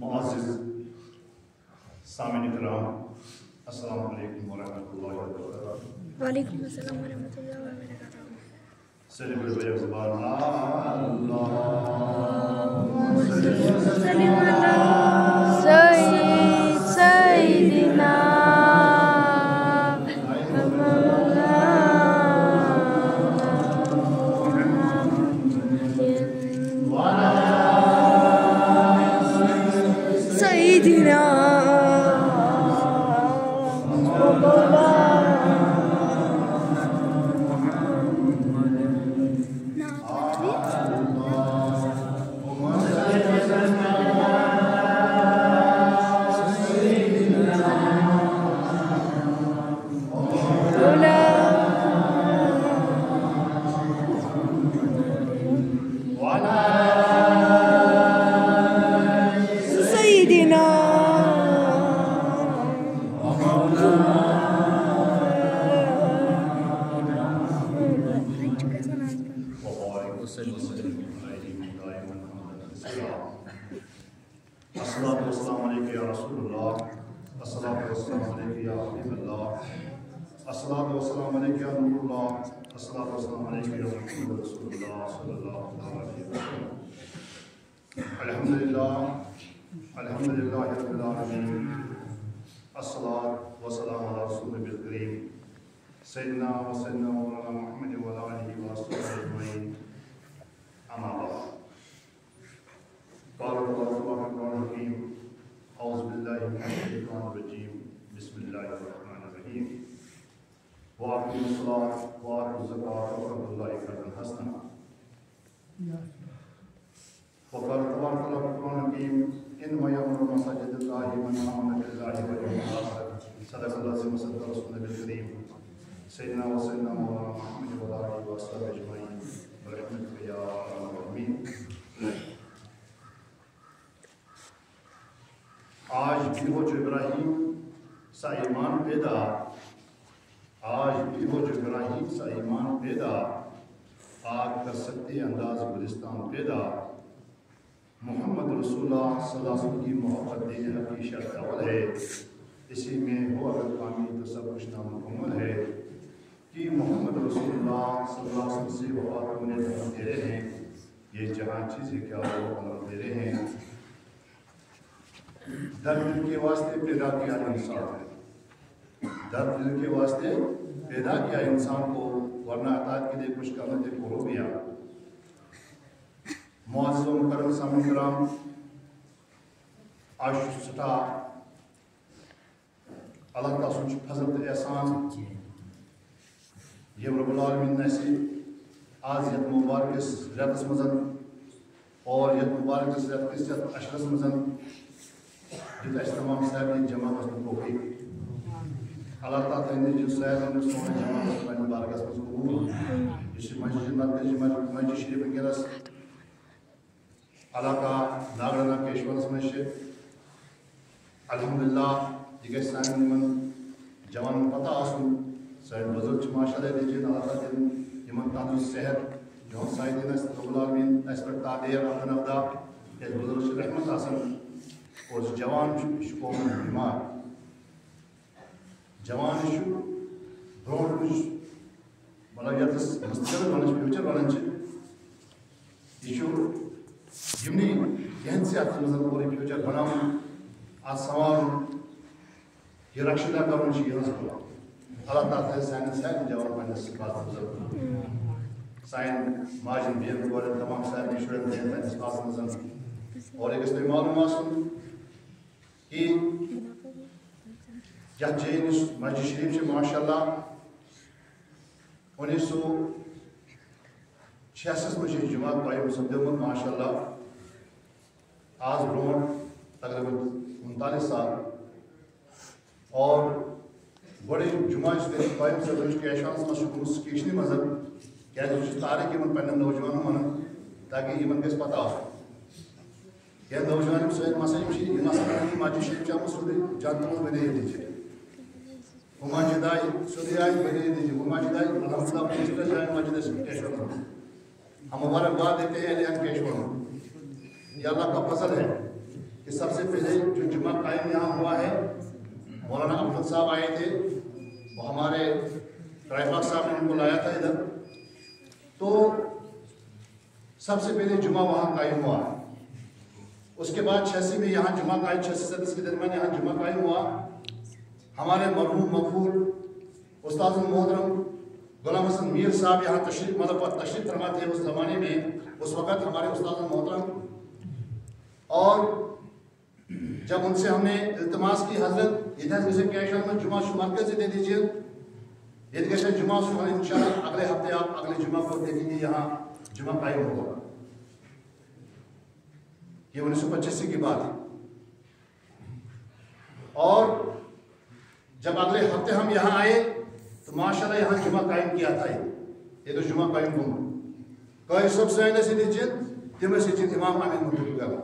معزز سامعین کرام السلام علیکم ورحمۃ اللہ وبرکاتہ. وعلیکم السلام ورحمۃ اللہ وبرکاتہ. سلیبر بے زبان اللہ سیدنا سیدنا السلام علیکم یا رسول اللہ السلام علیکم یا حبیب اللہ السلام علیکم یا نور اللہ السلام علیکم یا محمد رسول اللہ صلی اللہ علیہ وسلم. الحمدللہ رب العالمین الصلاۃ والسلام علی رسول الکریم سیدنا مولانا محمد وعلی آلہ وصحبہ اجمعین. اما بعد قال الله تبارك وتعالى أعوذ بالله من الشيطان الرجيم بسم الله الرحمن الرحيم وأقيموا الصلاة وآتوا الزكاة وقرضوا الله قرضا حسنا. وقال تبارك وتعالى في القرآن الكريم إنما يأمر مساجد الله من آمن بالله واليوم الآخر صدق الله العظيم وصدق رسوله الكريم سيدنا مولانا محمد وعلى آله وصحبه أجمعين برحمتك يا أرحم الراحمين. آج بھی ہو جو ابراہیم سا ایمان پیدا آج بھی ہو جو ابراہیم سا ایمان پیدا آگ کر سکتے انداز گلستان پیدا محمد رسول اللہ صلی اللہ علیہ وسلم کی محبت دین کی شرط اول ہے اسی میں ہو اگر کامی تو سب کچھ نامکمل ہے کہ محمد رسول اللہ صلی اللہ علیہ وسلم سے وفات ہونے دے رہے ہیں یہ جہاں چیزیں کیا وہ قرار دے رہے ہیں. درد دل کے واسطے پیدا کیا انسان ہے درد دل کے واسطے پیدا کیا انسان کو ورنہ اطاعت کے لیے کچھ کرنے سے ہو گیا. معزز و مکرم سامعین کرام آج سٹھا اللہ تعالیٰ سُنٛد فضل تہٕ احسان ییٚمۍ رۄب العالمیٖن اَسہِ آز یتھ مُبارکس رٮ۪تس منٛز اور یتھ مُبارکس رٮ۪تکِس یتھ اشرس منٛز دیُت اَسہِ تمام صاحبین جمع گژھنُک توفیٖق. اللہ تعالیٰ تھٲینہِ یہِ صاحبین سون جمع گژھُن پنٛنہِ بارگاہس منٛز قبوٗل. یُس یہِ مسجد مرکزی مسجد شریف وٕنکٮ۪نس علاقہ ناگرنا کیشورس منٛز چھِ الحمدللہ یہِ گژھِ سانٮ۪ن یِمن جوانن پتہ آسُن سٲنۍ بُزرگ چھِ ماشاء اللہ دِژٕنۍ اللہ تعالیٰ دِنۍ یِمن تندرست صحت یِہُنٛد سایہِ دِنۍ اَسہِ رۄب العالمیٖن اَسہِ پٮ۪ٹھ تابعیت ابدن ابدا کیٛازِ بُزرگ چھِ رحمت آسان اور جوان چھُ یہِ چھُ قومُک بیمار جوان یہِ چھُ برونٛٹھ کُن مطلب یتس مستقبل ونان چھِ فیوٗچر ونان چھِ یہِ چھُ یِمنٕے یِہنٛدِ صحتس منٛز اور یہِ فیوٗچر بناوُن اتھ سنٛوارُن یہِ رکشِدا کرُن چھُ یِہٕنٛز کٲم. اللہ تعالیٰ تھٲے سانٮ۪ن سارنٕے جوان پننِس حفاظتس منٛز سانٮ۪ن ماجٮ۪ن بیٚین کورٮ۪ن تمام سارنٕے شُرٮ۪ن تھٲیِن پننِس حفاظتس منٛز. اور یہِ گژھِ تۄہہِ معلوٗم آسُن کہ یتھ جایہِ یُس مسجد شریف چھِ ماشاء اللہ 1966 منٛز چھِ جماعت قٲیِم سپدیومُت ماشاء اللہ آز برونٛٹھ تقریباً 39 سال. اور گۄڈے جمعہ یُس تٔمۍ قٲیِم سپدیومُت چھُ کیشوارس منٛز چھُ گوٚمُت سٹیشنہِ منٛز کیٛازِ یہِ چھُ تاریٖخ یِمن پننٮ۪ن نوجوانن ونان تاکہِ یِمن گژھِ پتہ آسُن. کینٛہہ نوجوان یِم سٲنۍ مسا یِم چھِ یِم ہسا ونان یہِ مسجد شریف چھِ آمُت سیوٚدُے جنتہٕ منٛز بنے ییٚتہِ چھِ ہُہ مسجد آیہِ سیوٚدُے آیہِ بنے ییٚتہِ چھِ ہُہ مسجد آیہِ الحمدللہ وٕنکٮ۪س چھِ جامع مسجد اَسہِ کیشورس منٛز. ہم مبارکباد دیتے ہیں علی کیشور یہ اللہ کا فضل ہے کہ سب سے پہلے جو جمعہ قائم یہاں ہوا ہے مولانا احمد صاحب آئے تھے، وہ ہمارے رائفاق صاحب نے ان کو لایا تھا ادھر، تو سب سے پہلے جمعہ وہاں قائم ہوا۔ اس کے بعد 86 میں یہاں جمعہ قائم، 86-87 کے درمیان یہاں جمعہ قائم ہوا۔ ہمارے مرحوم مقبول استاد محترم غلام حسن میر صاحب یہاں تشریف فرما تھے اس زمانے میں، اس وقت ہمارے استاد محترم، اور جب ان سے ہم نے التماس کی حضرت یہ میں جمعہ مرکز سے دے دیجیے، یہ جمعہ انشاءاللہ اگلے ہفتے آپ اگلے جمعہ کو دیکھیں گے یہاں جمعہ قائم ہوگا۔ یہ 1985 کی بات ہے، اور جب اگلے ہفتے ہم یہاں آئے تو ماشاءاللہ یہاں جمعہ قائم کیا تھا۔ یہ تو جمعہ قائم ہوں کوئی سب سائن سے دیجیے تم سے امام امین مطلب کر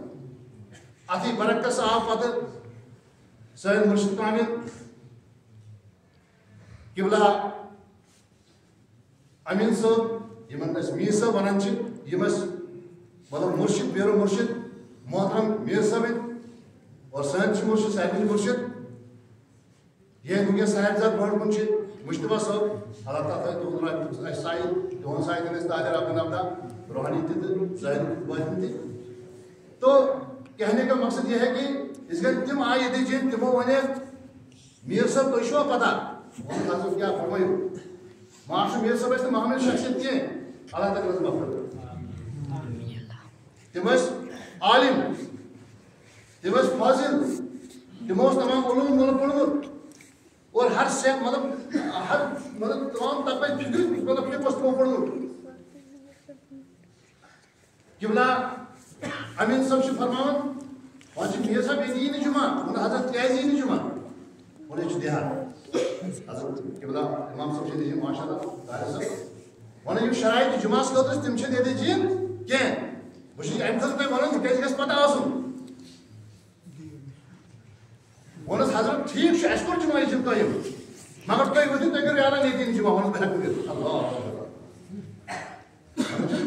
اتھی برکت صاحب پتہ سائن مرشد کامل قبلہ امین صاحب یمن میر صاحب ونان مطلب مرشد پیرو مرشد محترم میر صاحب اور سائن مرشد صاحب مرشد یہ دنیا صاحب زاد بڑھ کن مشتبہ صاحب اللہ تعالیٰ تو سائی دون سائی دن استاد رب نبدا روحانی تھی ظاہر باطن تھی۔ تو کہنے کا مقصد یہ ہے کہ اس کے تم آئے دیجیے تمو ونے میر صاحب تو شو پتہ ان حضرت کیا فرمائے معاشر میر صاحب اس محمد شخصیت کیے اللہ تعالیٰ رضا مغفرت تمس عالم تمس فاضل تمس تمام علوم ملک پڑھمت اور ہر سے مطلب تمام طبقہ فکر مطلب فکر کو پڑھمت۔ قبلہ امین صاحب سے فرماون وہاں میر صاحب یہ نہیں جمعہ انہیں حضرت کیا یہ نہیں جمعہ انہیں دیہات حضرت قبلہ امام صاحب سے دیجیے ماشاء اللہ طاہر صاحب انہیں یہ شرائط جمعہ سے ہوتا ہے تم سے دے دیجیے کیا مجھے ایم خلق میں ونن کیسے کس پتہ آسن ونس حضرت ٹھیک ہے اسکول جمعہ جم قائم مگر کوئی ودی تو اگر یارا نہیں دین جمعہ ونس بہت کر اللہ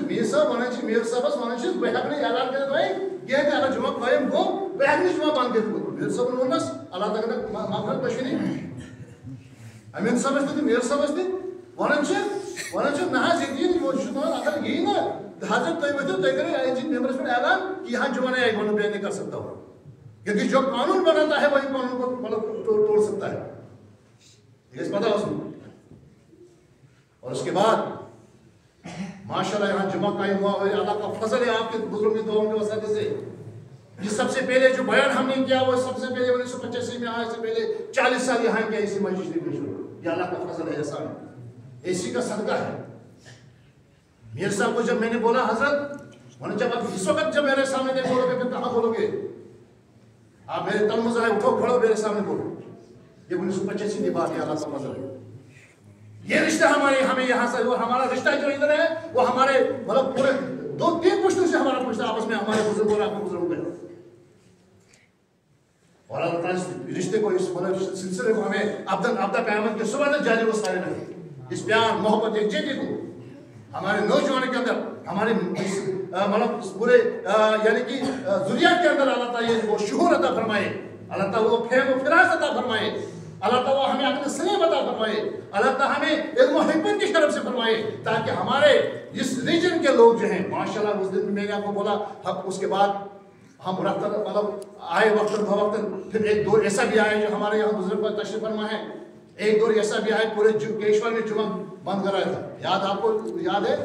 میر صاحب ونن میر صاحب ونن بہت نہیں یارا کر دوئی کہ اگر جمعہ قائم ہو بہت نہیں جمعہ بند کر میر صاحب ونس اللہ تعالی مغفرت بخشنی امین صاحب اس میر صاحب اس ونن نہ زندگی وہ شو اگر یہی نا حضرت تو ودی تو اگر ایجن ممبرز میں اعلان کہ یہاں جمعہ نہیں آئے بیان نہیں کر سکتا ہوں کیونکہ جو قانون بناتا ہے وہی قانون کو مطلب توڑ سکتا ہے یہ پتہ اس کو۔ اور اس کے بعد ماشاءاللہ یہاں جمعہ قائم ہوا اور اللہ کا فضل ہے آپ کے بزرگوں کی دعاؤں کے وسیلے سے۔ یہ سب سے پہلے جو بیان ہم نے کیا وہ سب سے پہلے 1985 میں آئے سے پہلے 40 سال یہاں کیا اسی مسجد شریف میں شروع، یہ اللہ کا فضل ہے احسان ہے، اسی کا صدقہ ہے۔ میر صاحب کو جب میں نے بولا حضرت انہوں نے جب اب اس وقت جب میرے سامنے نہیں بولو گے پھر کہاں بولو گے آپ میرے تن مزہ ہے اٹھو کھڑو میرے سامنے بولو، یہ 1985 کی بات ہے اللہ کا فضل ہے۔ یہ رشتہ ہمیں یہاں سے اور ہمارا رشتہ جو ادھر ہے وہ ہمارے مطلب پورے 2-3 پشتوں سے ہمارا پشتہ آپس میں ہمارے بزرگ اور آپ کے بزرگوں میں، اور اللہ تعالیٰ رشتے کو اس سلسلے کو ہمیں ابدا قیامت کے صبح تک جاری و سارے رکھے، اس پیار محبت یکجہتی کو ہمارے نوجوان کے اندر ہمارے مطلب پورے یعنی کہ ذریات کے اندر اللہ تعالیٰ وہ شعور عطا فرمائے، اللہ تعالیٰ وہ فہم و فراست عطا فرمائے، اللہ تعالیٰ ہمیں عقل سلیم عطا فرمائے، اللہ تعالیٰ ہمیں علم و حکمت کی طرف سے فرمائے تاکہ ہمارے اس ریجن کے لوگ جو ہیں ماشاءاللہ اس دن میں نے آپ کو بولا اس کے بعد ہم رفتہ مطلب آئے وقتاً بوقتاً پھر ایک دور ایسا بھی آیا جو ہمارے یہاں بزرگ پر تشریف فرما ہے، ایک دور ایسا بھی آئے پورے کیشور میں جمعہ بند کرایا تھا، یاد آپ کو یاد ہے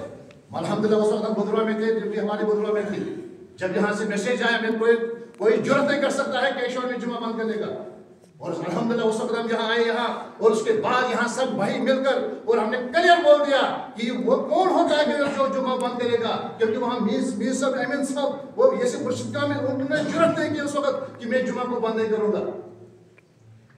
الحمدللہ اس وقت ہم بدروا میں تھے ڈیوٹی ہماری بدروا میں تھی، جب یہاں سے میسیج آیا میں کوئی جرت نہیں کر سکتا ہے کیشور میں جمعہ بند کرنے کا، اور الحمدللہ اس وقت ہم یہاں آئے یہاں اور اس کے بعد یہاں سب بھائی مل کر اور ہم نے کلیئر بول دیا کہ وہ کون ہوتا ہے جو جمعہ بند کرے گا، کیونکہ وہاں میر صاحب امین صاحب وہ ایسے مرشد کامل انہوں نے جرت نہیں کی اس وقت کہ میں جمعہ کو بند نہیں کروں گا،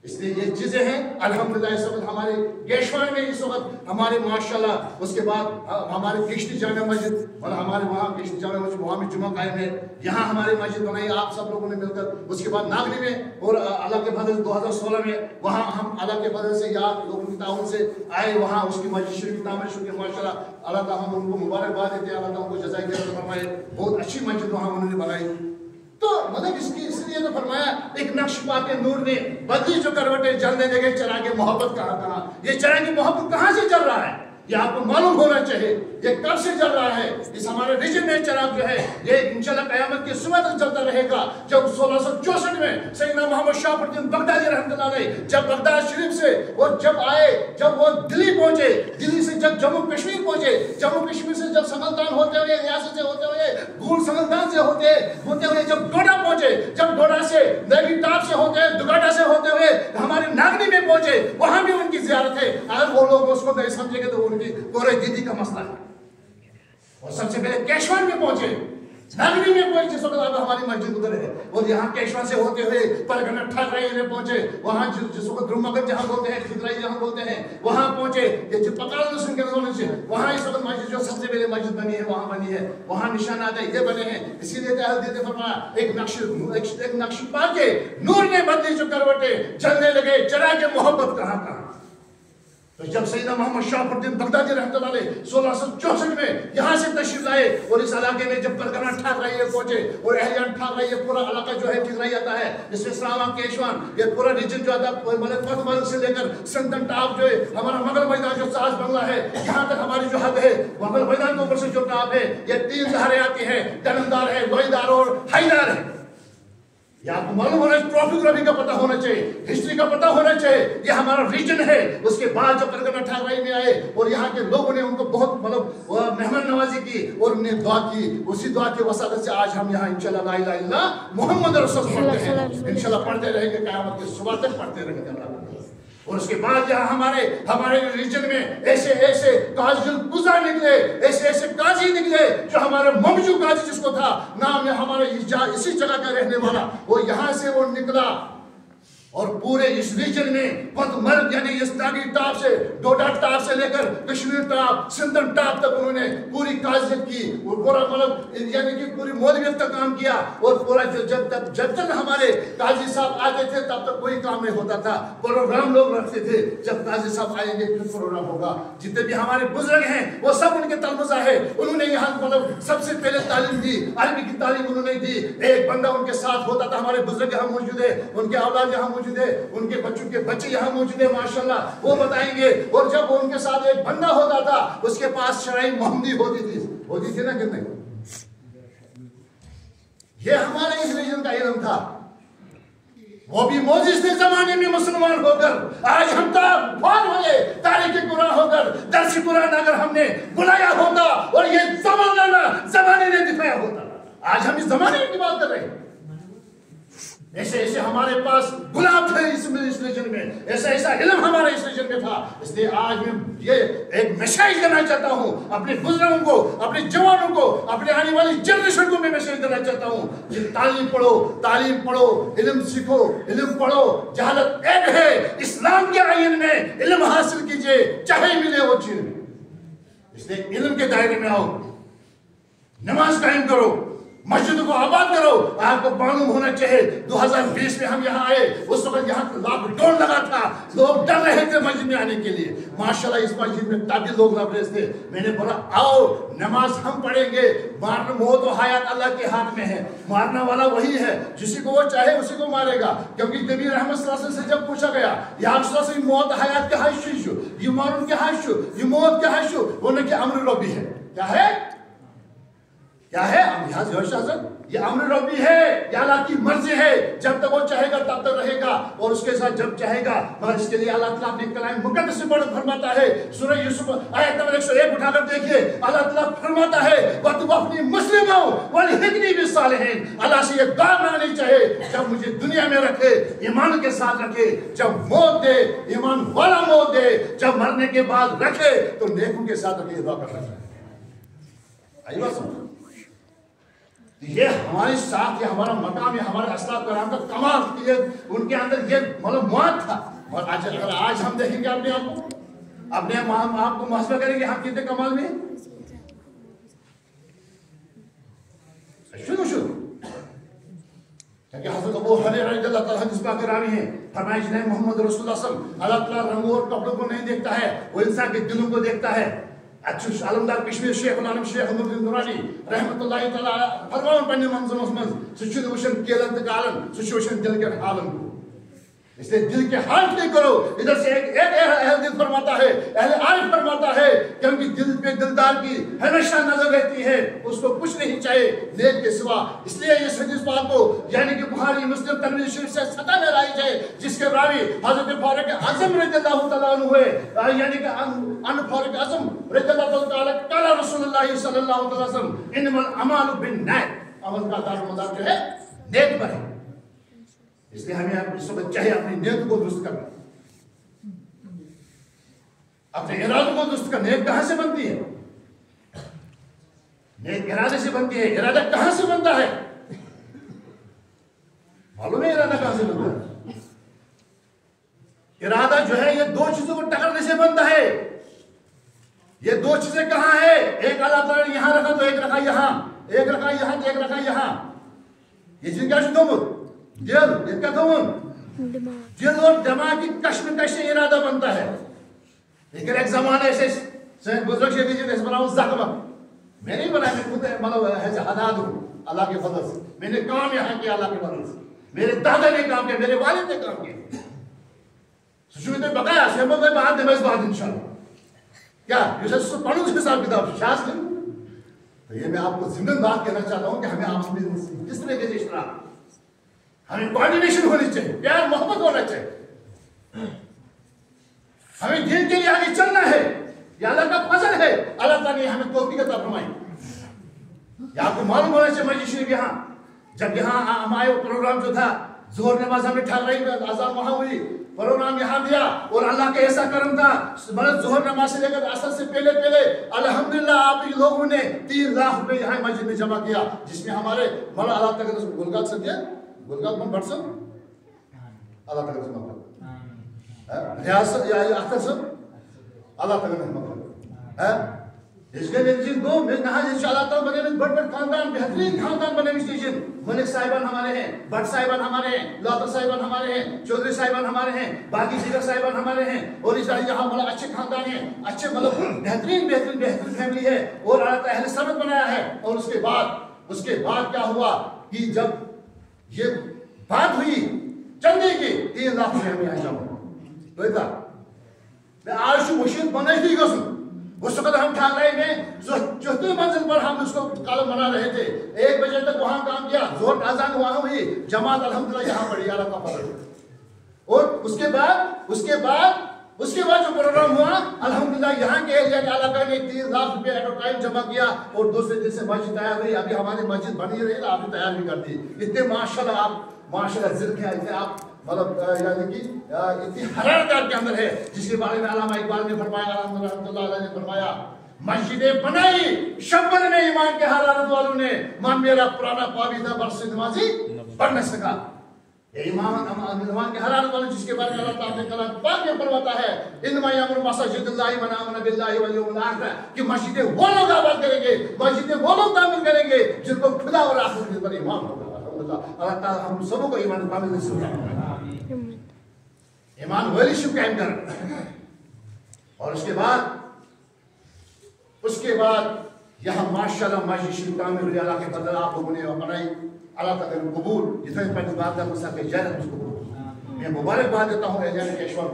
اس لیے یہ چیزیں ہیں الحمدللہ اس وقت ہمارے کیشور میں اس وقت ہمارے ماشاءاللہ اس کے بعد ہمارے کشتی جامع مسجد اور ہمارے وہاں کشتی جامع مسجد وہاں بھی جمعہ قائم ہے، یہاں ہماری مسجد بنائی آپ سب لوگوں نے مل کر، اس کے بعد ناگری میں اور اللہ کے فضل 2016 میں وہاں ہم اللہ کے فضل سے یا لوگوں کی تعاون سے آئے وہاں اس کی مسجد شریف تعمیر شروع کی ماشاءاللہ اللہ تعالیٰ ہم ان کو مبارکباد دیتے ہیں، اللہ تعالیٰ ان کو جزائے خیر فرمائے، بہت اچھی مسجد وہاں انہوں نے بنائی۔ تو مطلب اس لیے لیے تو فرمایا ایک نقش پا کے نور نے بدلی جو کروٹیں جلنے لگے چراغ محبت کہاں. یہ چراغ محبت کہاں سے چل رہا ہے؟ یہ آپ کو معلوم ہونا چاہیے یہ کب سے چل رہا ہے. اس ہمارے ریجن میں چراغ جو ہے یہ انشاءاللہ قیامت کی صبح تک چلتا رہے گا. جب 1664 میں سیدنا محمد شاہ الدین بغدادی رحمۃ اللہ علیہ جب بغداد شریف سے اور جب آئے, جب وہ دلی پہنچے, دلی سے جب جموں کشمیر پہنچے, جموں کشمیر سے جب سنگلدان ہوتے ہوئے, ریاست سے ہوتے ہوئے, گول سنگلدان سے ہوتے ہوئے جب ڈوڈا پہنچے, جب ڈوڈا سے نیگی ٹاپ سے ہوتے دگاٹا سے ہوتے ہوئے ہمارے ناگنی میں پہنچے, وہاں بھی ان کی زیارت ہے. اگر وہ لوگ اس کو نہیں سمجھے گے تو ان کی پورے دیدی کا مسئلہ ہے. اور سب سے پہلے کیشوان میں پہنچے, ناگنی میں پہنچے, جس وقت ہماری مسجد ادھر ہے, اور یہاں کیشوان سے ہوتے ہوئے پرگنہ ٹھاکرائی میں پہنچے, وہاں جس وقت درمگن جہاں بولتے ہیں, کھدرائی جہاں بولتے ہیں, وہاں پہنچے. یہ جو پکال نسل کے نظر سے وہاں اس وقت مسجد جو سب سے پہلے مسجد بنی ہے وہاں بنی ہے, وہاں نشانات یہ بنے ہیں. اسی لیے اہل دیتے فرمایا ایک نقش پا کے نور نے بدلی جو کروٹیں چلنے لگے چراغ محبت کہاں کہاں. تو جب سیدنا محمد شاہ الدین بغدادی رحمۃ اللہ علیہ 1664 میں یہاں سے تشریف لائے اور اس علاقے میں جب پرگنہ ٹھاکرائی پہنچے اور اہلیان ٹھاکرائی یہ پورا علاقہ جو ہے ٹھکرائی آتا ہے, جس میں اسلام کیشوان یہ پورا ریجن جو آتا ہے ملک فتح ملک سے لے کر سندن ٹاپ جو ہے ہمارا مغل میدان جو ساز بنگلہ ہے یہاں تک ہماری جو حد ہے مغل میدان کے اوپر سے جو ٹاپ ہے یہ 3 دھارے آتی ہیں, ڈنندار ہے, لوئیدار اور ہائیدار ہے. یہ آپ کو معلوم ہونا چاہیے, ٹراپوگرافی کا پتہ ہونا چاہیے, ہسٹری کا پتہ ہونا چاہیے. یہ ہمارا ریجن ہے. اس کے بعد جب پرگنہ ٹھاکرائی میں آئے اور یہاں کے لوگوں نے ان کو بہت مہمان نوازی کی اور انہیں دعا کی, اسی دعا کی وساطت سے آج ہم یہاں انشاءاللہ لا الہ الا اللہ محمد رسول اللہ پڑھتے ہیں. انشاءاللہ پڑھتے رہیں گے, قیامت کی صبح تک پڑھتے رہیں گے. اور اس کے بعد یہاں ہمارے ریجن میں ایسے قاضی القضا نکلے, ایسے قاضی نکلے جو ہمارے ممجو قاضی جس کو تھا نام ہے ہمارے اسی جگہ کا رہنے والا, وہ یہاں سے وہ نکلا اور پورے اس ریجن میں پت مرگ یعنی اس ناگی ٹاپ سے ڈوڈا ٹاپ سے لے کر کشمیر ٹاپ سندن ٹاپ تک انہوں نے پوری قاضیت کی اور پورا مطلب یعنی کہ پوری مولویت کا کام کیا. اور پورا جب تک ہمارے قاضی صاحب آتے تھے تب تک کوئی کام نہیں ہوتا تھا, پروگرام لوگ رکھتے تھے. جب قاضی صاحب آئیں گے پھر پروگرام ہوگا. جتنے بھی ہمارے بزرگ ہیں وہ سب ان کے تلمذہ ہے, انہوں نے یہاں مطلب سب سے پہلے تعلیم دی, عربی کی تعلیم انہوں نے دی. ایک بندہ ان کے ساتھ ہوتا تھا, ہمارے بزرگ یہاں موجود ہے, ان کے اولاد یہاں موجود ہے, ان کے بچوں کے بچے یہاں موجود ہیں ماشاءاللہ, وہ بتائیں گے. اور جب ان کے ساتھ ایک بندہ ہوتا تھا اس کے پاس شرعی محمدی ہوتی تھی نا کہ نہیں. یہ ہمارے اس ریجن کا علم تھا, وہ بھی موجز تھے زمانے میں مسلمان ہو کر. آج ہم فال ہوئے تاریخ قرآن ہو کر, درس قرآن اگر ہم نے بلایا ہوتا اور یہ زمانے نے دکھایا ہوتا. آج ہم اس زمانے کی بات کر رہے ہیں. ایسے ہمارے پاس گلاب تھے اس ریجن میں, ایسا علم ہمارے اس ریجن میں تھا. اس لیے آج میں یہ ایک میسیج دینا چاہتا ہوں اپنے بزرگوں کو, اپنے جوانوں کو, اپنے آنے والی جنریشن کو میں میسیج دینا چاہتا ہوں کہ تعلیم پڑھو, علم سیکھو, علم پڑھو. جہالت ایک ہے, اسلام کے آئین میں علم حاصل کیجئے چاہے ملے وہ چیز. اس لیے علم کے دائرے میں آؤ, نماز قائم کرو, مسجد کو آباد کرو. آپ کو معلوم ہونا چاہیے 2020 میں ہم یہاں آئے اس وقت یہاں لاک ڈاؤن لگا تھا, لوگ ڈر رہے تھے مسجد میں آنے کے لیے. ماشاءاللہ اس مسجد میں تاکہ لوگ لبریز تھے. میں نے بولا آؤ نماز ہم پڑھیں گے. موت و حیات اللہ کے ہاتھ میں ہے, مارنا والا وہی ہے, جسی کو وہ چاہے اسی کو مارے گا. کیونکہ نبی رحمت صلی اللہ علیہ وسلم سے جب پوچھا گیا یا رسول اللہ سے موت حیات کے حش شو, یہ مارن کے حش شو, یہ موت کے حش شو, وہ نے کہ امر ربی ہے. کیا ہے یہ امر ربی ہے, یہ اللہ کی مرضی ہے. جب تک وہ چاہے گا تب تک رہے گا اور اس کے ساتھ جب چاہے گا. مگر اس کے لیے اللہ تعالیٰ اپنے کلام مقدس سے بڑھ فرماتا ہے. سورہ یوسف آیت نمبر 101 اٹھا کر دیکھیے, اللہ تعالیٰ فرماتا ہے وَتُوَفْنِي مُسْلِمًا وَالْحِقْنِي بِالصَّالِحِينَ. اللہ سے یہ دعا مانگنی چاہے جب مجھے دنیا میں رکھے, ایمان کے ساتھ رکھے, جب موت دے ایمان والا موت دے, جب مرنے کے بعد رکھے تو نیکوں کے ساتھ رکھے. یہ دعا کرنا چاہے. آئی بات سمجھو, یہ ہمارے ساتھ, یہ ہمارا مقام, یہ ہمارے اسلاف کرام کا کمال, یہ ان کے اندر یہ مطلب موت تھا. اور آج ہم دیکھیں گے اپنے آپ کو, اپنے آپ کو محاسبہ کریں گے ہم کتنے کمال میں. شروع کیونکہ حضرت ابو ہریرہ رضی اللہ تعالیٰ جس پاک راوی ہیں, فرمائش نہیں محمد رسول اللہ صلی اللہ علیہ وسلم اللہ تعالیٰ رنگوں اور کپڑوں کو نہیں دیکھتا ہے, وہ انسان کے دلوں کو دیکھتا ہے. اچھا علمدار کشمیر شیخ العالم شیخ الدین نورانی رحمۃ اللہ تعالیٰ فرمان پنہ منظمس من سہ وچھان کیلن تو کالن سہ وچھان دل کے حالن کو اس لیے دل کے حال نہیں کرو ادھر سے ایک اہل دل فرماتا ہے اہل عارف فرماتا ہے کیونکہ دل پہ دلدار کی ہمیشہ نظر رہتی ہے اس کو کچھ نہیں چاہیے نیک کے سوا اس لیے اس حدیث پاک کو یعنی کہ بخاری مسلم ترمذی شریف سے سطح میں لائی جائے جس کے راوی حضرت فاروق اعظم رضی اللہ تعالیٰ عنہ ہے یعنی کہ ان فاروق اعظم رضی اللہ تعالیٰ قال رسول اللہ صلی اللہ علیہ وسلم انما الاعمال بالنیت عمل کا دار مدار جو ہے نیت پر ہے اس لیے ہمیں اس وقت چاہیے اپنی نیت کو درست کرنا اپنے ارادوں کو درست کرنا نیت کہاں سے بنتی ہے نیت ارادے سے بنتی ہے ارادہ کہاں سے بنتا ہے معلوم ہے ارادہ کہاں سے بنتا ہے ارادہ جو ہے یہ دو چیزوں کو ٹکرنے سے بنتا ہے یہ دو چیزیں کہاں ہے ایک اللہ تعالیٰ نے یہاں رکھا تو ایک رکھا یہاں ایک رکھا یہاں تو ایک رکھا یہاں یہ چیز کیا شدہ دل یہ کیا تھون دل اور دماغ کی کشمکش سے ارادہ بنتا ہے لیکن ایک زمانے سے سین بزرگ شیخ جی نے اس بناؤں زخم میں نہیں بنایا میں خود مطلب ایسے حداد ہوں اللہ کے فضل سے میں نے کام یہاں کیا اللہ کے فضل سے میرے دادا نے کام کیا میرے والد نے کام کیا سچوی تو بقایا سے ہم نے بعد نماز بعد انشاءاللہ کیا یہ سب پڑھوں اس حساب کتاب شاس کریں تو یہ میں آپ کو ضمن بات کہنا چاہتا ہوں کہ ہمیں آپس میں کس طرح کے اشتراک ہمیں کوارڈینیشن ہونی چاہیے پیار محبت ہونا چاہیے ہمیں دین کے لیے آگے چلنا ہے یہ اللہ کا فضل ہے اللہ تعالیٰ نے ہمیں توفیق عطا فرمائی یہ آپ کو معلوم ہونا چاہیے مسجد شریف یہاں جب یہاں ہم آئے پروگرام جو تھا ظہر نماز ہمیں ٹھہر رہی اذان وہاں ہوئی پروگرام یہاں دیا اور اللہ کا ایسا کرم تھا مطلب ظہر نماز سے لے کر عصر سے پہلے الحمدللہ آپ لوگوں نے 3 لاکھ روپے یہاں مسجد میں جمع کیا جس میں ہمارے مولانا اللہ تعالیٰ نے گلگات سے دیا گلگات من بڑھ سب اللہ تعالیٰ سے مطلب ریاست یا اختر سب اللہ تعالیٰ نے مطلب اس کے لیے چیز دو میں نہا جس اللہ تعالیٰ بنے میں بڑھ خاندان بہترین خاندان بنے میں اسٹیشن ملک صاحبان ہمارے ہیں بٹ صاحبان ہمارے ہیں لاطر صاحبان ہمارے ہیں چودھری صاحبان ہمارے ہیں باقی دیگر صاحبان ہمارے ہیں اور اس طرح یہاں مطلب اچھے خاندان ہیں اچھے مطلب بہترین فیملی ہے اور اللہ تعالیٰ اہل سنت بنایا ہے اور اس کے بعد کیا ہوا کہ جب یہ بات ہوئی چندے کی 3 لاکھ روپے ہمیں یہاں جمع تو اتنا میں آج مشید بنائی تھی گسوں اس وقت ہم ٹھاکرے میں 4تھی منزل پر ہم اس کو کالم بنا رہے تھے 1 بجے تک وہاں کام کیا زور اذان وہاں ہوئی جماعت الحمدللہ یہاں پڑھی اللہ کا فضل اور اس کے بعد جو پروگرام ہوا الحمدللہ یہاں کے ایریا کے علاقہ نے 3 لاکھ روپے ایٹ اے ٹائم جمع کیا اور دوسرے دن سے مسجد تیار ہوئی ابھی ہماری مسجد بنی رہی آپ نے تیار بھی کر دی اتنے ماشاءاللہ آپ ماشاءاللہ ذکر ہے اتنے آپ مطلب یعنی کہ اتنی حرارت آپ کے اندر ہے جس کے بارے میں علامہ اقبال نے فرمایا علامہ رحمۃ اللہ علیہ نے فرمایا مسجدیں بنائی شبر میں ایمان کے حرارت والوں نے مان میرا پرانا پابندہ برس نمازی پڑھ نہ سکا یہ ایمان کے حرارت والوں جس کے بارے میں اللہ تعالیٰ نے کلام پاک میں فرماتا ہے انما یامر مساجد اللہ من آمن باللہ والیوم الاخر کہ مسجدیں وہ لوگ آباد کریں گے مسجدیں وہ لوگ تعمیر کریں گے جن کو خدا اور آخرت پر ایمان ہوگا اللہ تعالیٰ ہم سبوں کو ایمان کامل نصیب فرمائے ایمان والی شب قائم کر اور اس کے بعد یہاں ماشاءاللہ مسجد شریف کامل ہوئی اللہ کے فضل آپ لوگوں نے بنائی اللہ تعالیٰ نے قبول جتنے پہلے بات کا مسئلہ کہ جائے اس کو میں مبارک بات دیتا ہوں ایلین کیشور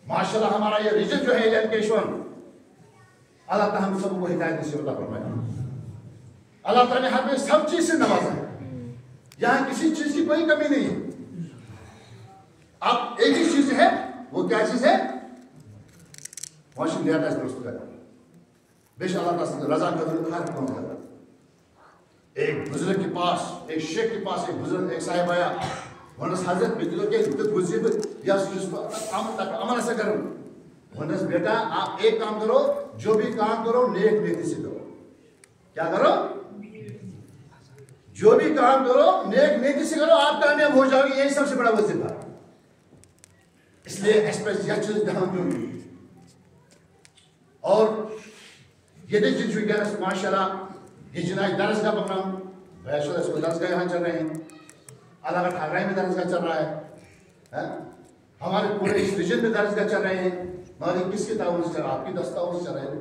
ماشاءاللہ ہمارا یہ ریجن جو ہے ایلین کیشور اللہ تعالیٰ ہم سب کو ہدایت نصیب عطا فرمائے اللہ تعالیٰ نے ہمیں سب چیز سے نوازا ہے یہاں کسی چیز کی کوئی کمی نہیں ہے اب ایک ہی چیز ہے وہ کیا چیز ہے معاشی نیتا اس درست کرنا بے شک اللہ تعالیٰ رضا قدر ہر کام کرنا ایک بزرگ کے پاس ایک شیخ کے پاس ایک بزرگ ایک صاحب آیا ونس حضرت بیٹھو کہ تک وزیب یا عمل ایسا کرو ونس بیٹا آپ ایک کام کرو جو بھی کام کرو نیک نیتی سے کرو کیا کرو جو بھی کام کرو نیک نیتی سے کرو آپ کامیاب ہو جاؤ گے یہی سب سے بڑا وظیفہ اس لیے ایکسپریس یہ چیز دھیان دوں اور یہ دیکھ جو گیا ماشاءاللہ یہ جنائی درسگاہ پروگرام اس کو درسگاہ یہاں چل رہے ہیں اللہ کا ٹھاکرائی میں درسگاہ چل رہا ہے ہمارے پورے اس ریجن میں درسگاہ چل رہے ہیں مگر کس کے تعاون سے چل رہا ہے آپ کی 10 تعاون سے چل رہے ہیں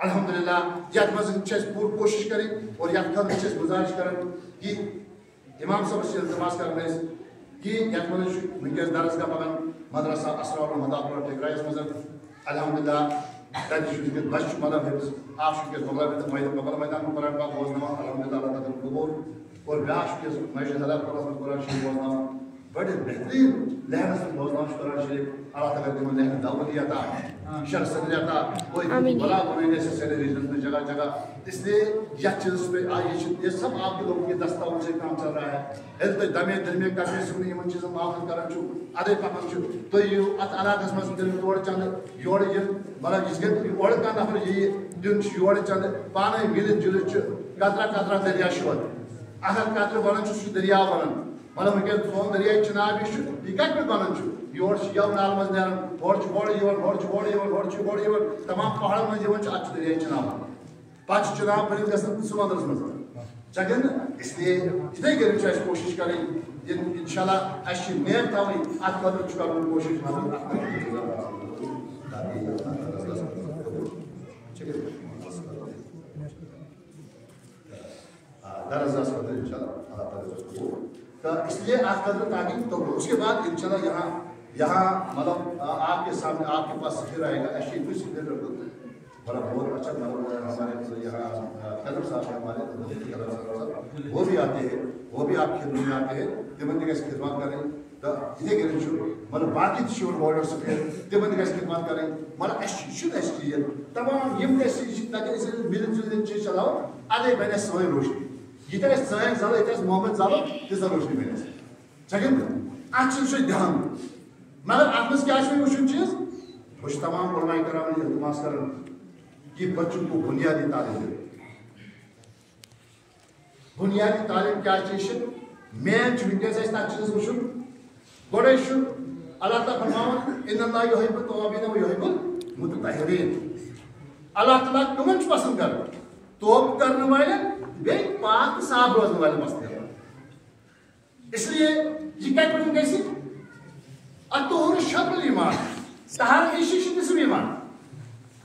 الحمدللہ یتھ مز پور کوشش کریں اور یتھ خاطر گزارش کریں کہ امام صاحب سے التماس کریں کہ یتھ مز ونکس درس گاہ پکان مدرسہ اسرار المدافع ٹھیکرائس مز الحمدللہ تک بچہ مطلب حفظ آپ مغل میدان میں قرآن پاک بوزناوان الحمدللہ اللہ تعالیٰ قبول اور بیاکھ معیشت اللہ تعالیٰ قرآن شریف بوزناوان بڑے بہترین لہنس میں بوزناوان قرآن شریف اللہ تعالیٰ تمہیں لہن دعوت عطا شر صدر عطا کوئی بلا بنانے سے سارے ریجنز میں جگہ جگہ اس لیے یہ چیز پہ یہ سب آپ کے لوگوں کے دستاؤں سے کام چل رہا ہے ہیلتھ دمے دل میں کرنے سنی ان چیزوں معاون کران چھو ادے پکان چھو تو یہ ات علاقس مز دل توڑ چند یور یہ مطلب اس گھر اور کان نفر یہ دن یور چند پانے مل جل قطرہ قطرہ دریا شود اگر قطرہ بنان چھو دریا بنان مطلب ونکس سون دریائے چناب یہ کت پہ بنان چھو یور یو نال مز نیران ہور بوڑ یور ہور یور تمام پہاڑ مز یوان ات دریائے چناب پتہ چناب بنت گژھان سمندرس مز چکن اس لیے اتنے کر کوشش کریں انشاءاللہ اس نیک تھوی ات خاطر کرن کوشش درس انشاءاللہ اللہ تعالیٰ تو اس لیے ات خاطر تاکہ تو اس کے بعد انشاءاللہ یہاں مطلب آپ کے سامنے آپ کے پاس سفیر آئے گا ایسی کوئی سفیر بڑا بہت اچھا مطلب ہمارے یہاں قدر صاحب ہمارے وہ بھی آتے ہیں وہ بھی آپ کی خدمت میں آتے ہیں تمن تک خدمات کریں تو یہ کریں مطلب باقی شور بارڈر سفیر تمن تک خدمات کریں مطلب اس چیز تمام یم تاکہ مل جل چیز چلاؤ ادے بنے سوئیں روشنی یہ سین زل یہ محمد زل تیزا روشنی بنے چکن اتھ دھیان مگر ات مز کیا وچن چیز بہت تمام علماء کرام التماس کران کہ بچوں کو بنیادی تعلیم دے بنیادی تعلیم کیا چیز مین ونکس تک چیز وچن گوڑے اللہ تعالیٰ فرماون ان اللہ یحب التوابین و یحب المتطہرین اللہ تعالیٰ کمن پسند کر توب کرنے والے بے پاک صاف روزنے والے مسئلے اس لیے یہ کیا پڑھیں کیسی الطہور شطر الایمان طہارت یہ نصف ایمان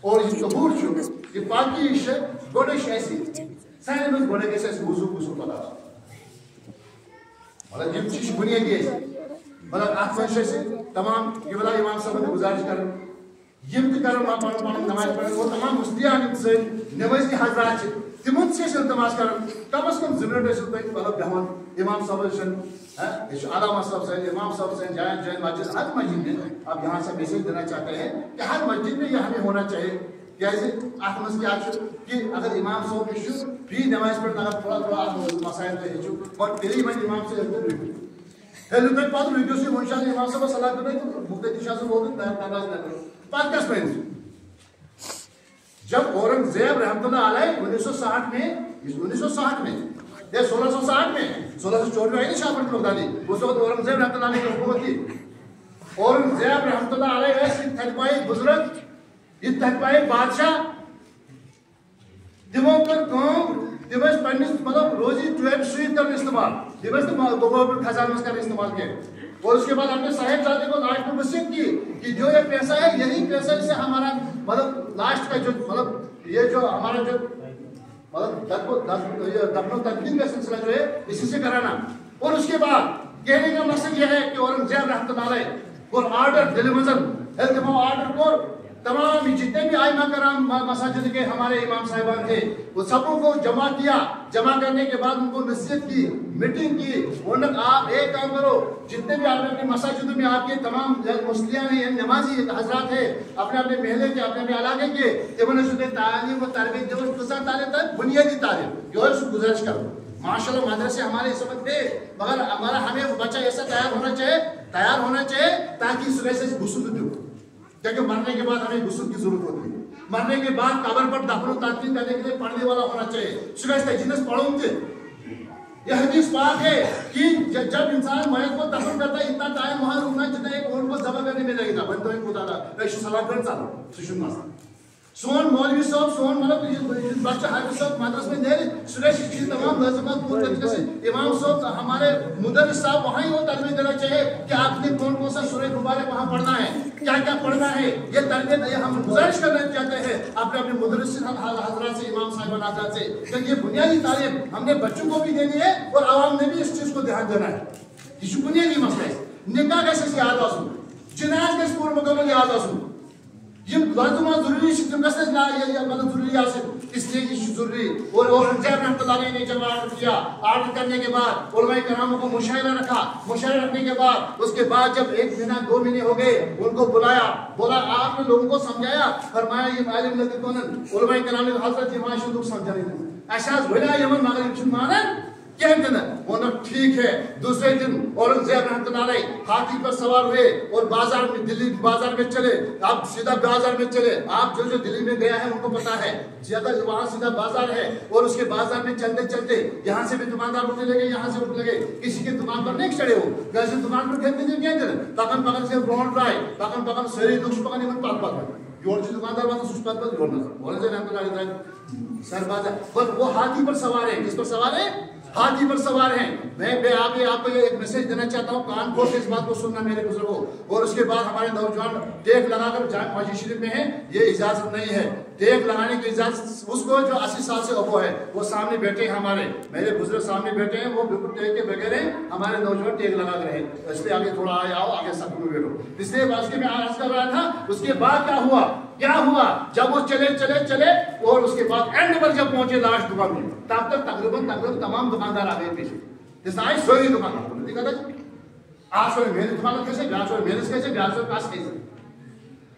اور یہ طہور یہ پاکی ہے گوڑے ایسی سائن میں گوڑے کیسے وضو پتا مطلب یہ چیز بنیادی ہے مطلب ات من سے تمام یہ بلا امام صاحب نے گزارش کر یم تہ کرن پن نماز پڑھن وہ تمام مستیان سے نمازی حضرات تمن سے التماس کرن کم از کم ذمہ سے مطلب بیان امام صاحب سے علامہ صاحب سے امام صاحب سے جائیں جائیں مسجد ہر مسجد میں اب یہاں سے میسج دینا چاہتے ہیں کہ ہر مسجد میں یہ ہمیں ہونا چاہیے کیسے ات من کیا کہ اگر امام صاحب فی نماز پڑھن اگر تھوڑا تھوڑا مسائل تو اور تیری من امام سے ہیلو تک پتہ ویڈیو سے منشاء امام صاحب صلاح کرنے تو مقتدی شاہ سے بولتے ہیں نماز نہیں پتہ کس میں جب اورنگزیب رحمۃ اللہ علیہ 1960 میں یا 1660 میں 1664 میں شاہ فرید بغدادی اس وقت اورنگزیب رحمۃ اللہ علیہ کی حکومت تھی اورنگزیب رحمۃ اللہ علیہ ایسے تھکوائی بزرگ یہ تھکوائی بادشاہ تمو کر کام تم پنس مطلب روزی ٹویب سویت کرنے استعمال تم گورنمنٹ خزانہ کرنے استعمال کیا اور اس کے بعد اپنے صاحب زادے کو لاسٹ میں وصیت کی کہ جو یہ پیسہ ہے یہی پیسہ سے ہمارا مطلب لاسٹ کا جو مطلب یہ جو ہمارا جو مطلب دفن و تدفین کا سلسلہ جو ہے اسی سے کرانا اور اس کے بعد کہنے کا مقصد یہ ہے کہ اورنگزیب رحمۃ اللہ علیہ اور آرڈر دل منظر آرڈر کو تمام جتنے بھی آئمہ کرام مساجد کے ہمارے امام صاحبان تھے وہ سبوں کو جمع کیا جمع کرنے کے بعد ان کو نصیحت کی میٹنگ کی انہوں آپ ایک کام کرو جتنے بھی آپ اپنے مساجدوں میں آپ کے تمام مسلیان ہیں نمازی حضرات ہیں اپنے اپنے محلے کے اپنے اپنے علاقے کے انہوں نے تعلیم و تربیت جو قصہ تعلیم تھا بنیادی تعلیم جو ہے اس کو گزارش کرو ماشاءاللہ مدرسے ہمارے اس وقت تھے مگر ہمیں بچہ ایسا تیار ہونا چاہیے تاکہ صبح سے غسل دو کیونکہ مرنے کے بعد ہمیں غسل کی ضرورت ہوتی ہے مرنے کے بعد قبر پر دفن و تدفین کرنے کے لیے پڑھنے والا ہونا چاہیے صبح سے جنس پڑھوں گے یہ حدیث پاک ہے کہ جب انسان میت کو دفن کرتا ہے اتنا ٹائم وہاں رکنا جتنا ایک اونٹ کو ذبح کرنے میں لگے گا بندوں کو خدا کا ایسے سلام کر چلو سشن مسا سون مولوی صاحب سون مطلب بچہ حافظ صاحب مدرس میں نیرے سریش چیز تمام لازمات پور کرتے ہیں امام صاحب ہمارے مدرس صاحب وہاں ہی وہ تربیت دینا چاہیے کہ آپ نے کون کون سا سورہ مبارک وہاں پڑھنا ہے کیا کیا پڑھنا ہے یہ تربیت یہ ہم گزارش کرنا چاہتے ہیں اپنے اپنے مدرس حضرات سے امام صاحبان حضرات سے کہ یہ بنیادی تعلیم ہم نے بچوں کو بھی دینی ہے اور عوام نے بھی اس چیز کو دھیان دینا ہے یہ بنیادی مسئلہ ہے نکاح کیسے یاد آسو جناز کیسے پور مکمل یاد آسو یہ لازمہ ضروری ہے تم کیسے مطلب ضروری ہے اس لیے یہ ضروری اور زید رحمۃ اللہ علیہ نے جب آرڈر کیا آرڈر کرنے کے بعد علماء کرام کو مشاہدہ رکھا مشاہدہ رکھنے کے بعد اس کے بعد جب 1 مہینہ 2 مہینے ہو گئے ان کو بلایا بولا آپ نے لوگوں کو سمجھایا فرمایا یہ عالم لگے کون علماء کرام نے حضرت امام شروع سمجھا نہیں اشاز ولا یمن مغرب چھ مانن کہتے ہیں وہ ٹھیک ہے دوسرے دن اورنگزیب رحمۃ اللہ علیہ ہاتھی پر سوار ہوئے اور بازار میں دلی بازار میں چلے آپ سیدھا بازار میں چلے آپ جو دلی میں گیا ہے ان کو پتا ہے زیادہ وہاں سیدھا بازار ہے اور اس کے بازار میں چلتے چلتے یہاں سے بھی دکاندار اٹھنے لگے یہاں سے اٹھنے لگے کسی کی دکان پر نہیں چڑھے ہو کیسے دکان پر کہتے ہیں پکن پکن سے برونڈ رائے پکن پکن سری دکھ پکن ایمن پاک پاک یور سے دکاندار بات سوچ پات پات یور نظر اورنگزیب رحمۃ اللہ علیہ سر بازار وہ ہاتھی پر سوار ہے کس پر سوار ہے ہاتھی پر سوار ہیں میں آپ کو یہ ایک میسج دینا چاہتا ہوں کان کھول کے اس بات کو سننا میرے بزرگوں اور اس کے بعد ہمارے نوجوان ٹیک لگا کر جامع مسجد شریف میں ہیں یہ اجازت نہیں ہے ٹیک لگانے کی اجازت اس کو جو 80 سال سے ابو ہے وہ سامنے بیٹھے ہیں ہمارے میرے بزرگ سامنے بیٹھے ہیں وہ بالکل ٹیک کے بغیر ہیں ہمارے نوجوان ٹیک لگا کر ہیں اس لیے آگے تھوڑا آؤ آگے سب میں بیٹھو اس لیے بات میں عرض کر رہا تھا اس کے بعد کیا ہوا جب وہ چلے اور اس کے بعد اینڈ پر جب پہنچے لاسٹ دکان میں تب تک تقریباً تمام دکاندار آ گئے پیچھے جس آئی سوری دکاندار دیکھا تھا آج سوری میرے دکاندار کیسے بیاس سوری میرے کیسے بیاس سوری پاس کیسے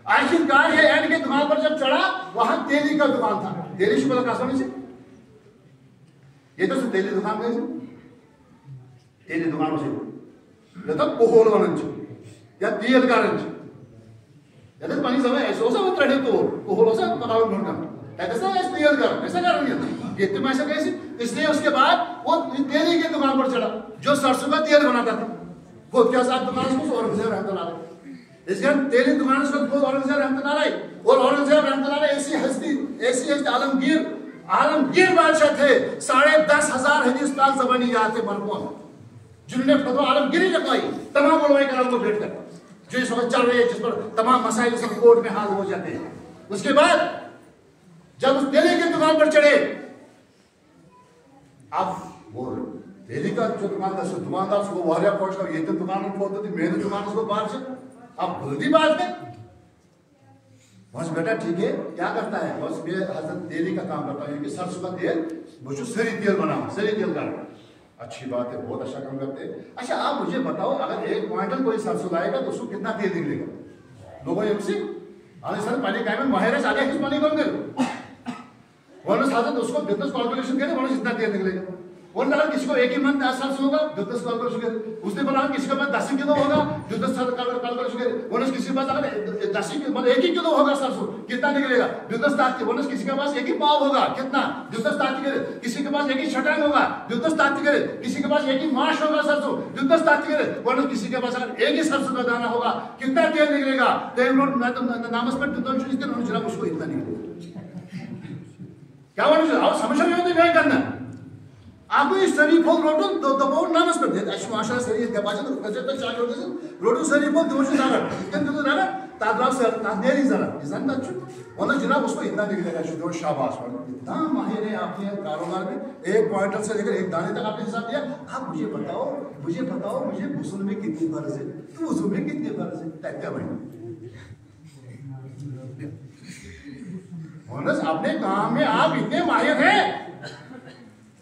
آخر کار یہ اینڈ کے دکان پر جب چڑھا وہاں تیلی کا دکان تھا تیلی شکل کا سوری سے یہ تو تیلی دکان کیسے تیلی دکان سے یہ تو کوہول وننچ یا تیل کا رنچ یا تو پانی سمجھے ایسا ہوسا وہ ترڑے تو کوہول ہوسا پکاؤں ڈھونڈا ایسا ایسا تیل کر ایسا کر رہی ہے یہ تو ایسا کیسے اس لیے اس کے بعد وہ تیلی کے دکان پر چڑھا جو سرسوں کا تیل بناتا تھا وہ کیا صاحب دکان اس کو اورنگزیب رحمۃ اللہ علیہ اس کے تیلی دکان اس کو اورنگزیب رحمۃ اللہ علیہ اور اورنگزیب رحمۃ اللہ علیہ ایسی ہستی عالمگیر بادشاہ تھے 10,500 حدیث پاک زبانی یاد تھے مرحوم جنہوں نے فتویٰ عالمگیری لگائی تمام علماء کرام کو بھیٹ کر جو اس وقت چل رہے ہیں جس پر تمام مسائل سب کورٹ میں حل ہو جاتے ہیں اس کے بعد جب اس تیلی کی دکان پر چڑھے اب وہ تیلی کا جو دکاندار اس کو واریا پہنچ کر یہ تو دکان پر پہنچتا تھی میرے دکان اس کو باہر سے اب بلدی بات میں بس بیٹا ٹھیک ہے کیا کرتا ہے بس میں حضرت تیلی کا کام کرتا ہوں کہ سرسوں کا تیل مجھے سری تیل بنا سری تیل کا اچھی بات ہے بہت اچھا کام کرتے ہیں اچھا آپ مجھے بتاؤ اگر 1 کوئنٹل کوئی سرسوں لائے گا تو اس کو کتنا تیل نکلے گا لوگوں یہ اسی آنے سر پانی کائم میں ماہر ہے آگے کس پانی کون گئے ورنہ حضرت اس کو بزنس کالکولیشن کرے ورنہ اتنا تیل نکلے گا ورنہ اگر کسی کو 1 ہی من 10 سال سے ہوگا بزنس کالکولیشن کرے اس نے بولا کسی کے پاس 10 کلو ہوگا بزنس کالکولیشن کرے ورنہ کسی کے پاس اگر 10 کلو 1 ہی کلو ہوگا سرسوں کتنا نکلے گا بزنس تاکہ ورنہ کسی کے پاس 1 ہی پاؤ ہوگا کتنا بزنس تاکہ کرے کسی کے پاس 1 ہی شٹرنگ ہوگا بزنس تاکہ کرے کسی کے پاس 1 ہی ماش ہوگا سرسوں بزنس تاکہ کرے ورنہ کسی کے پاس اگر 1 ہی سرسوں کا دانہ ہوگا کتنا تیل نکلے گا تو میں تو نامس پر تو اس کے انہوں جناب اس کو اتنا نکلے کیا ہونا چاہیے آپ سمجھ رہے ہوتے ہیں کرنا آپ کو اس سری پھول روٹون دباؤ نامس پر دیتے ہیں ماشاء اللہ سری دباؤ جاتے ہیں کچھ چاہ ہوتے ہیں روٹون سری پھول دوشن داگر کن تو داگر تادراف سے تادیری ذرا جزان تا چھو انہوں جناب اس کو اتنا نکلے گا جو شاباش پر اتنا ماہر ہے آپ نے کاروبار میں 1 کوئنٹل سے لے کر 1 دانے تک آپ نے حساب دیا آپ مجھے بتاؤ مجھے غسل میں کتنی فرض ہے تو وضو میں کتنی فرض ہے تک کیا بھائی مونس اپنے کام میں آپ اتنے ماہر ہیں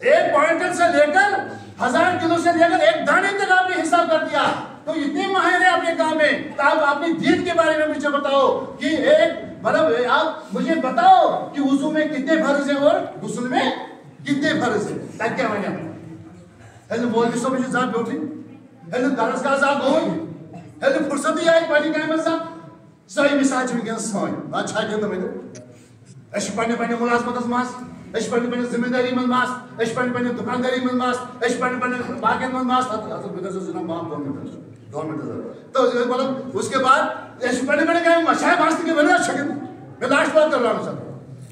1 کوئنٹل سے لے کر 1000 کلو سے لے کر 1 دانے تک آپ نے حساب کر دیا تو اتنے ماہر ہیں اپنے کام میں تو آپ اپنی دین کے بارے میں مجھے بتاؤ کہ مطلب آپ مجھے بتاؤ کہ وضو میں کتنے فرض ہیں اور غسل میں کتنے فرض ہیں تک کیا معنی ہے مولوی صاحب مجھے ذات بیٹھی ہے درس کا ذات ہوئی ہے فرصت ہی آئی پانی کا مزہ صحیح مثال میں کیا سوئی اچھا کیا تو میں اش پنے ملازمت ماس اش پنے ذمہ داری من ماس اش پنے دکانداری من ماس اش پنے باقین من ماس حضرت بدر سے جناب ماں 2 منٹ تو مطلب اس کے بعد اش پنے کہیں مشاہد واسطے کے بنا شکل میں لاسٹ بات کر رہا ہوں سر